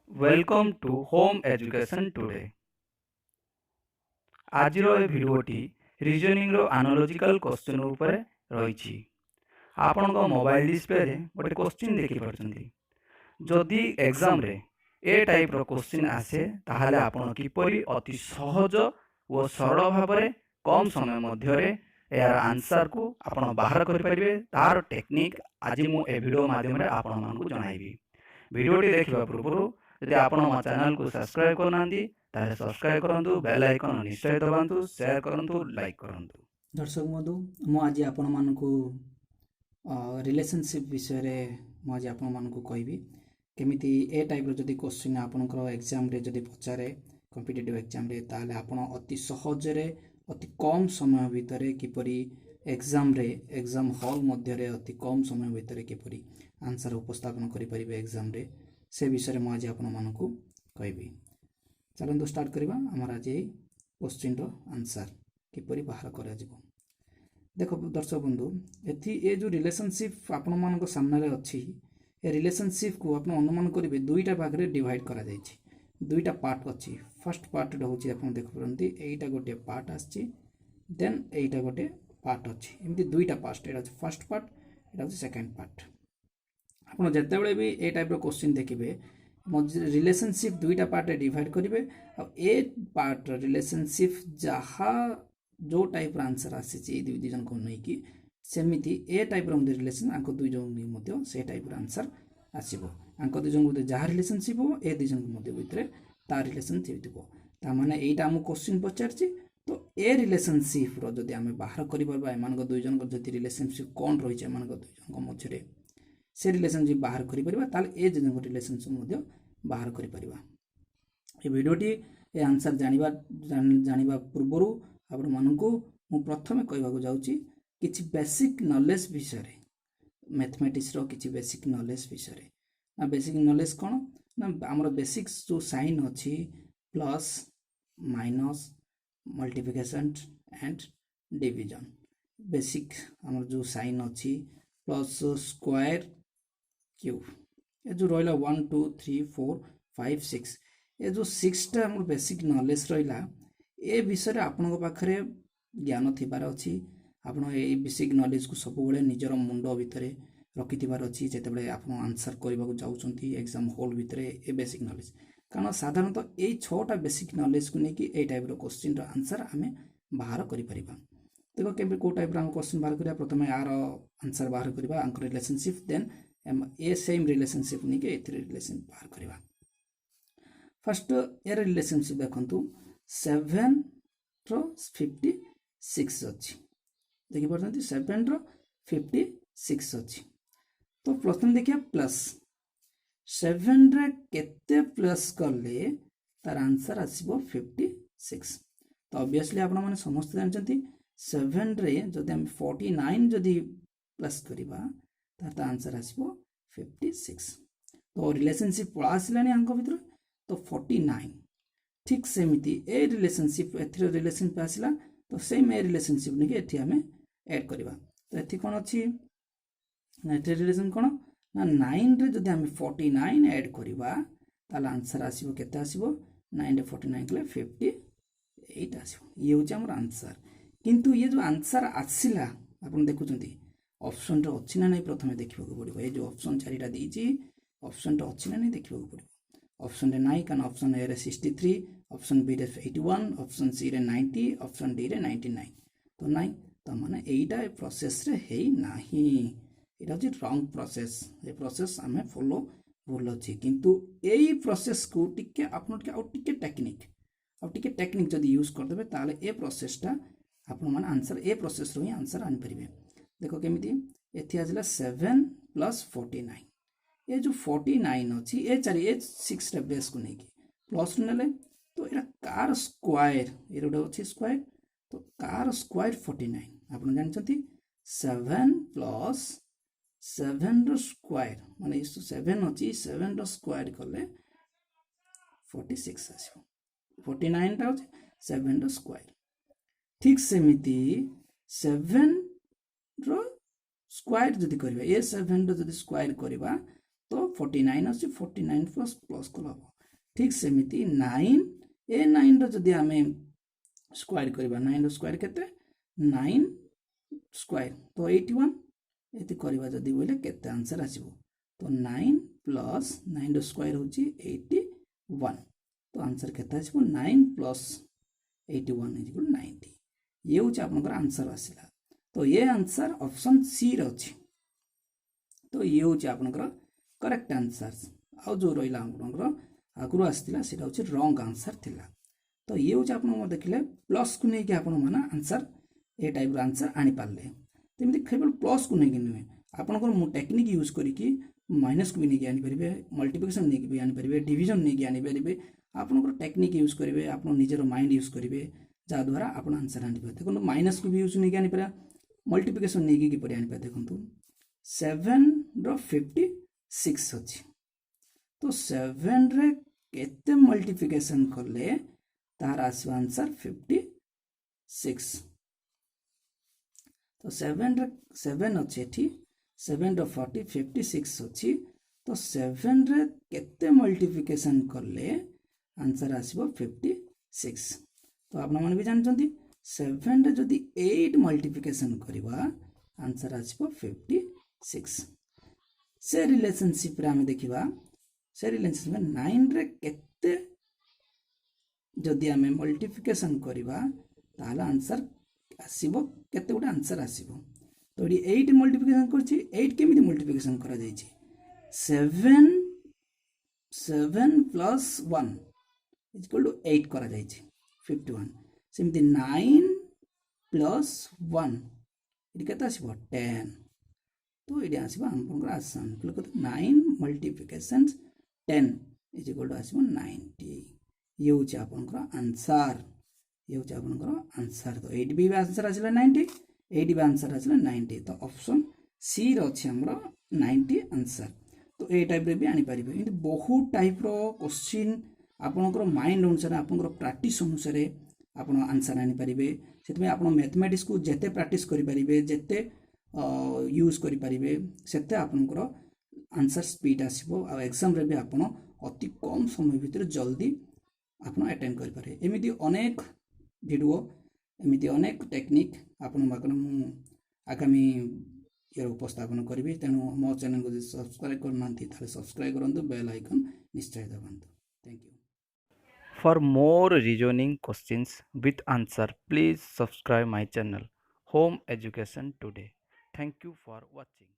Welcome to Home Education Today. ଆଜିର ଏ ଭିଡ଼ିଓଟି ରିଜନିଂର ଆନାଲୋଜିକାଲ question ଉପରେ ରହିଛି। ଆପଣଙ୍କ ମୋବାଇଲ ଡିସ୍ପ୍ଲେରେ ଗୋଟେ କ୍ୱେଶ୍ଚନ୍ ଦେଖିପାରୁଛନ୍ତି। ଯଦି ଏକ୍ଜାମରେ ଏ ଟାଇପ୍ର କ୍ୱେଶ୍ଚନ୍ ଆସେ ତାହେଲେ ଆପଣ କିପରି ଅତି ସହଜ ଓ ସରଳ ଭାବରେ କମ୍ ସମୟ ମଧ୍ୟରେ ଏହାର ଆନ୍ସରକୁ ଆପଣ ବାହାର କରିପାରିବେ ତାର ଟେକ୍ନିକ୍ ଆଜି ମୁଁ ଏ ଭିଡ଼ିଓ ମାଧ୍ୟମରେ ଆପଣମାନଙ୍କୁ ଜଣାଇବି। ଭିଡ଼ିଓଟି ଦେଖିବା ପୂର୍ବରୁ ଯଦି ଆପଣ ମୋ ଚ୍ୟାନେଲକୁ ସବସ୍କ୍ରାଇବ୍ କରୁନାହାନ୍ତି ତାହେଲେ ସବସ୍କ୍ରାଇବ୍ କରନ୍ତୁ, ବେଲ୍ ଆଇକନ୍ ନିଶ୍ଚୟ ଦବାନ୍ତୁ, ସେୟାର କରନ୍ତୁ, ଲାଇକ୍ କରନ୍ତୁ। ଦର୍ଶକ ବନ୍ଧୁ, ମୁଁ ଆଜି ଆପଣମାନଙ୍କୁ ରିଲେସନସିପ୍ ବିଷୟରେ ମୁଁ ଆଜି ଆପଣମାନଙ୍କୁ କହିବି। କେମିତି ଏ ଟାଇପ୍ର ଯଦି କ୍ୱେଶ୍ଚିନ୍ ଆପଣଙ୍କର ଏକ୍ଜାମରେ ଯଦି ପଚାରେ କମ୍ପିଟେଟିଭ୍ ଏକ୍ଜାମରେ, ତାହେଲେ ଆପଣ ଅତି ସହଜରେ ଅତି କମ୍ ସମୟ ଭିତରେ କିପରି ଏକ୍ଜାମ୍ ହଲ୍ ମଧ୍ୟରେ ଅତି କମ୍ ସମୟ ଭିତରେ କିପରି ଆନ୍ସର ଉପସ୍ଥାପନ କରିପାରିବେ ଏକ୍ଜାମରେ, ସେ ବିଷୟରେ ମୁଁ ଆଜି ଆପଣମାନଙ୍କୁ କହିବି। ଚାଲନ୍ତୁ ଷ୍ଟାର୍ଟ କରିବା ଆମର ଆଜି ଏଇ କ୍ୱେଶ୍ଚିନ୍ର ଆନ୍ସର କିପରି ବାହାର କରାଯିବ। ଦେଖ ଦର୍ଶକ ବନ୍ଧୁ, ଏ ଯେଉଁ ରିଲେସନସିପ୍ ଆପଣମାନଙ୍କ ସାମ୍ନାରେ ଅଛି, ଏ ରିଲେସନସିପ୍କୁ ଆପଣ ଅନୁମାନ କରିବେ ଦୁଇଟା ଭାଗରେ ଡିଭାଇଡ୍ କରାଯାଇଛି। ଦୁଇଟା ପାର୍ଟ ଅଛି। ଫାର୍ଷ୍ଟ ପାର୍ଟଟା ହେଉଛି ଆପଣ ଦେଖିପାରନ୍ତି ଏଇଟା ଗୋଟିଏ ପାର୍ଟ ଆସିଛି, ଦେନ୍ ଏଇଟା ଗୋଟେ ପାର୍ଟ ଅଛି। ଏମିତି ଦୁଇଟା ପାର୍ଟ, ଏଇଟା ହେଉଛି ଫାର୍ଷ୍ଟ ପାର୍ଟ, ଏଇଟା ହେଉଛି ସେକେଣ୍ଡ ପାର୍ଟ। ଆପଣ ଯେତେବେଳେ ବି ଏ ଟାଇପ୍ର କ୍ୱେଶ୍ଚିନ୍ ଦେଖିବେ ରିଲେସନସିପ୍ ଦୁଇଟା ପାର୍ଟରେ ଡିଭାଇଡ୍ କରିବେ, ଆଉ ଏ ପାର୍ଟର ରିଲେସନସିପ୍ ଯାହା ଯେଉଁ ଟାଇପ୍ର ଆନ୍ସର ଆସିଛି ଏଇ ଦୁଇ ଜଣଙ୍କୁ ନେଇକି, ସେମିତି ଏ ଟାଇପ୍ର ମଧ୍ୟ ରିଲେସନ୍ ଆଙ୍କ ଦୁଇ ଜଣଙ୍କୁ ନେଇ ମଧ୍ୟ ସେ ଟାଇପ୍ର ଆନ୍ସର ଆସିବ। ଆଙ୍କ ଦୁଇ ଜଣଙ୍କ ଭିତରେ ଯାହା ରିଲେସନସିପ୍ ହେବ ଏ ଦୁଇ ଜଣଙ୍କ ମଧ୍ୟ ଭିତରେ ତା ରିଲେସନସିପ୍ ଥିବ। ତାମାନେ ଏଇଟା ଆମକୁ କ୍ୱେଶ୍ଚିନ୍ ପଚାରିଛି, ତ ଏ ରିଲେସନସିପ୍ର ଯଦି ଆମେ ବାହାର କରିପାରିବା ଏମାନଙ୍କ ଦୁଇ ଜଣଙ୍କ ଯଦି ରିଲେସନସିପ୍ କ'ଣ ରହିଛି ଏମାନଙ୍କ ଦୁଇ ଜଣଙ୍କ ମଧ୍ୟରେ, ସେ ରିଲେସନସିପ୍ ବାହାର କରିପାରିବା, ତାହେଲେ ଏ ଦୁଇ ଜଣଙ୍କ ରିଲେସନସିପ୍ ମଧ୍ୟ ବାହାର କରିପାରିବା। ଏ ଭିଡ଼ିଓଟି ଏ ଆନ୍ସର ଜାଣିବା ପୂର୍ବରୁ ଆପଣମାନଙ୍କୁ ମୁଁ ପ୍ରଥମେ କହିବାକୁ ଯାଉଛି କିଛି ବେସିକ୍ ନଲେଜ୍ ବିଷୟରେ, ମ୍ୟାଥମେଟିକ୍ସର କିଛି ବେସିକ୍ ନଲେଜ୍ ବିଷୟରେ। ନା ବେସିକ୍ ନଲେଜ୍ କ'ଣ ନା ଆମର ବେସିକ୍ସ ଯେଉଁ ସାଇନ୍ ଅଛି, plus minus, multiplication and division. Basic ଆମର ଯେଉଁ ସାଇନ୍ ଅଛି, ପ୍ଲସ୍ ସ୍କୋୟାର କ୍ୟୁବ୍, ଏ ଯେଉଁ ରହିଲା 1 2 3 4 5 6, ଏ ଯେଉଁ 6ଟା ଆମର ବେସିକ୍ ନଲେଜ୍ ରହିଲା, ଏ ବିଷୟରେ ଆପଣଙ୍କ ପାଖରେ ଜ୍ଞାନ ଥିବାର ଅଛି। ଆପଣ ଏଇ ବେସିକ୍ ନଲେଜ୍କୁ ସବୁବେଳେ ନିଜର ମୁଣ୍ଡ ଭିତରେ ରଖିଥିବାର ଅଛି ଯେତେବେଳେ ଆପଣ ଆନ୍ସର କରିବାକୁ ଯାଉଛନ୍ତି ଏକ୍ଜାମ୍ ହଲ୍ ଭିତରେ। ଏ ବେସିକ୍ ନଲେଜ୍, କାରଣ ସାଧାରଣତଃ ଏଇ 6ଟା ବେସିକ୍ ନଲେଜ୍କୁ ନେଇକି ଏଇ ଟାଇପ୍ର କ୍ୱେଶ୍ଚିନ୍ର ଆନ୍ସର ଆମେ ବାହାର କରିପାରିବା। ଦେଖ କେବେ କେଉଁ ଟାଇପ୍ର ଆମେ କ୍ୱେଶ୍ଚିନ୍ ବାହାର କରିବା, ପ୍ରଥମେ ଆର ଆନ୍ସର ବାହାର କରିବା, ଆଙ୍କର ରିଲେସନସିପ୍, ଦେନ୍ ଏ ସେମ୍ ରିଲେସନସିପ୍ ନେଇକି ଏଥିରେ ରିଲେସନ୍ ବାହାର କରିବା। ଫାର୍ଷ୍ଟ ଏର ରିଲେସନସିପ୍ ଦେଖନ୍ତୁ, 7ର 56 ଅଛି, ଦେଖିପାରୁଛନ୍ତି 7ର 56 ଅଛି। ତ ପ୍ରଥମେ ଦେଖିବା ପ୍ଲସ୍ 7ରେ କେତେ ପ୍ଲସ୍ କଲେ ତାର ଆନ୍ସର ଆସିବ 56। ତ ଅବଭିୟସଲି ଆପଣମାନେ ସମସ୍ତେ ଜାଣିଛନ୍ତି 7ରେ ଯଦି ଆମେ 49 ଯଦି ପ୍ଲସ୍ କରିବା ତାର ତା ଆନ୍ସର ଆସିବ 56। ତ ରିଲେସନସିପ୍ ପଳା ଆସିଲାଣି ଆଙ୍କ ଭିତରେ, ତ 49। ଠିକ୍ ସେମିତି ଏ ରିଲେସନସିପ୍ ଏଥିର ରିଲେସନସିପ୍ ଆସିଲା, ତ ସେମ୍ ଏ ରିଲେସନସିପ୍ ନେଇକି ଏଠି ଆମେ ଆଡ୍ କରିବା। ତ ଏଠି କ'ଣ ଅଛି ନା ଏଠି ରିଲେସନ୍ କ'ଣ ନା 9ରେ ଯଦି ଆମେ 49 ଆଡ୍ କରିବା ତାହେଲେ ଆନ୍ସର ଆସିବ କେତେ ଆସିବ, 9ରେ 49 କଲେ 58 ଆସିବ। ଇଏ ହେଉଛି ଆମର ଆନ୍ସର। କିନ୍ତୁ ଇଏ ଯେଉଁ ଆନ୍ସର ଆସିଲା ଆପଣ ଦେଖୁଛନ୍ତି ଅପସନ୍ରେ ଅଛି ନା ନାହିଁ ପ୍ରଥମେ ଦେଖିବାକୁ ପଡ଼ିବ। ଏ ଯେଉଁ ଅପସନ୍ 4ଟା ଦେଇଛି ଅପସନ୍ଟା ଅଛି ନା ନାହିଁ ଦେଖିବାକୁ ପଡ଼ିବ। ଅପସନ୍ରେ ନାହିଁ, କାରଣ ଅପସନ୍ ଏରେ 63, ଅପସନ୍ ବିରେ 81, ଅପସନ୍ ସିରେ 90, ଅପସନ୍ ଡିରେ 99। ତ ନାହିଁ, ତାମାନେ ଏଇଟା ଏ ପ୍ରୋସେସ୍ରେ ହେଇନାହିଁ। ଏଇଟା ହେଉଛି ରଙ୍ଗ ପ୍ରୋସେସ୍। ଏ ପ୍ରୋସେସ୍ ଆମେ ଫଲୋ ଭୁଲ ଅଛି। କିନ୍ତୁ ଏଇ ପ୍ରୋସେସ୍କୁ ଟିକେ ଆପଣ ଆଉ ଟିକେ ଟେକ୍ନିକ୍ ଯଦି ୟୁଜ୍ କରିଦେବେ ତାହେଲେ ଏ ପ୍ରୋସେସ୍ଟା ଆପଣମାନେ ଆନ୍ସର ଏ ପ୍ରୋସେସ୍ରୁ ହିଁ ଆନ୍ସର ଆଣିପାରିବେ। ଦେଖ କେମିତି ଏଠି ଆସିଲା 7 ପ୍ଲସ୍ 49। ଏ ଯେଉଁ 49 ଅଛି ଏ 6ଟା ବେସ୍କୁ ନେଇକି ପ୍ଲସ୍ ନେଲେ, ତ ଏଇଟା କାର ସ୍କୋୟାର, ଏ ଗୋଟେ ଅଛି ସ୍କୋୟାର, ତ କାର ସ୍କୋୟାର 49। ଆପଣ ଜାଣିଛନ୍ତି 7 ପ୍ଲସ୍ 7ର ସ୍କୋୟାର ମାନେ 7 ଅଛି, 7ର ସ୍କୋୟାର କଲେ 46 ଆସିବ। 49ଟା ହେଉଛି 7ର ସ୍କୋୟାର। ଠିକ୍ ସେମିତି 7ର ସ୍କୋୟାର ଯଦି କରିବା, ଏ 7ର ଯଦି ସ୍କୋୟାର କରିବା ତ 49 ଆସୁଛି, 49 ପ୍ଲସ୍ କଲେ ହେବ ठीक सेमिति 9 ए 9 रो जदि आमे स्क्वायर करबा 9 रो स्क्वायर केते 9 स्क्वायर तो 81 एति करबा जदि बोले केते आंसर आसीबो तो 9 प्लस 9 रो स्क्वायर होची 81 तो आंसर केते आसीबो 9 प्लस 81 इज इक्वल 90 ये होची आपनकर आंसर आसीला तो ये आंसर ऑप्शन सी रे अछि तो ये होची आपनकर करेक्ट आंसर आ जो रहिला आपनकर आगुरु आस्तिला सेटा होची रॉन्ग आंसर थिला तो ये होची आपन म देखिले प्लस को नै कि आपन माना आंसर ए टाइप रो आंसर आनी पारले तेमि केवल प्लस को नै कि नै आपनकर मु टेक्निक यूज करी कि माइनस को भी नै कि आनी परिबे मल्टीप्लिकेशन नै कि भी आनी परिबे डिवीजन नै कि आनी परिबे आपनकर टेक्निक यूज करिवे आपन निजर माइंड यूज करिवे जा द्वारा आपन आंसर आनी परिबे देखो माइनस को भी यूज नै कि आनी परिबे मल्टीप्लिकेशन नै कि परि आनी परिबे देखो 7 रो 56 अछि तो 7 रे केते मल्टीप्लिकेशन करले तार आसो आंसर 56 तो 7 रे 7 अछि एठी 7 रो 40 56 अछि तो 7 रे केते मल्टीप्लिकेशन करले आंसर आसीबो 56 तो आपन मन भी जानचंती 7 रे जदी 8 मल्टीप्लिकेशन करबा आंसर आसीबो 56 से रिलेशनशिप रे हम देखिबा से रिलेशनशिप में 9 रे केते जदि आमे मल्टीप्लिकेशन करबा ताला आंसर आसीबो केते गुडा आंसर आसीबो तो एडी 8 मल्टीप्लिकेशन करछि 8 केमिति मल्टीप्लिकेशन करा जाय छी 7 प्लस 1 इज इक्वल टू 8 करा जाय छी 51 सेमिति 9 प्लस 1 एडी केते आसीबो 10 तो एडी आसीबो हमकर आसान click 9 multiplication 10 is equal to आसीबो 90 ये होची आपनकर आंसर ये होची आपनकर आंसर तो 8 भी आंसर आसिला 90 8 भी आंसर आसिला 90 तो ऑप्शन सी रो अछि हमरो 90 आंसर तो ए टाइप रे भी आनी परिबे इति बहुत टाइप रो क्वेश्चन आपनकर माइंड अनुसार आपनकर प्रैक्टिस अनुसार आपन आंसर आनी परिबे सेति में आपन मैथमेटिक्स को जेते प्रैक्टिस करि परिबे जेते यूज करि परिबे सेते आपनकर आंसर स्पीड आसीबो आ एग्जाम रे भी आपन अति कम समय भितर जल्दी आपन अटेंड करि पारे एमिति अनेक वीडियो एमिति अनेक टेक्निक आपन माकन आगामी ये उपस्थापन करिवे तेनु मो चैनल को सब्सक्राइब करनांती ताले सब्सक्राइब करंतु बेल आइकन निश्चय दबांतु thank you For more reasoning questions with answer, please subscribe my channel Home Education Today. Thank you for watching.